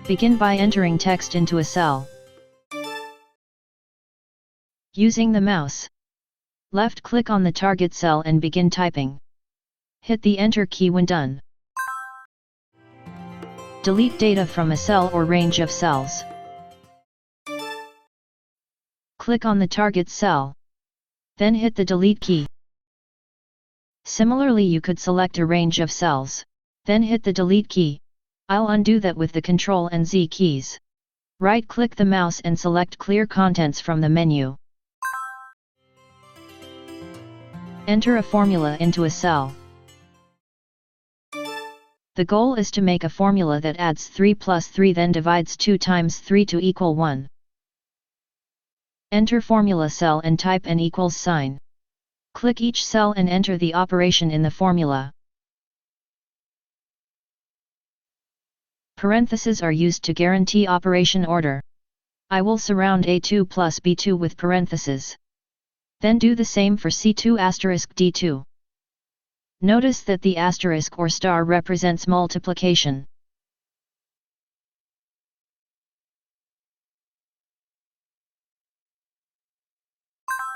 Begin by entering text into a cell. Using the mouse, left-click on the target cell and begin typing. Hit the Enter key when done. Delete data from a cell or range of cells. Click on the target cell. Then hit the Delete key. Similarly, you could select a range of cells, then hit the Delete key. I'll undo that with the Ctrl and Z keys. Right-click the mouse and select Clear Contents from the menu. Enter a formula into a cell. The goal is to make a formula that adds 3 plus 3 then divides 2 times 3 to equal 1. Enter formula cell and type an equals sign. Click each cell and enter the operation in the formula. Parentheses are used to guarantee operation order. I will surround A2 plus B2 with parentheses. Then do the same for C2 asterisk D2. Notice that the asterisk or star represents multiplication.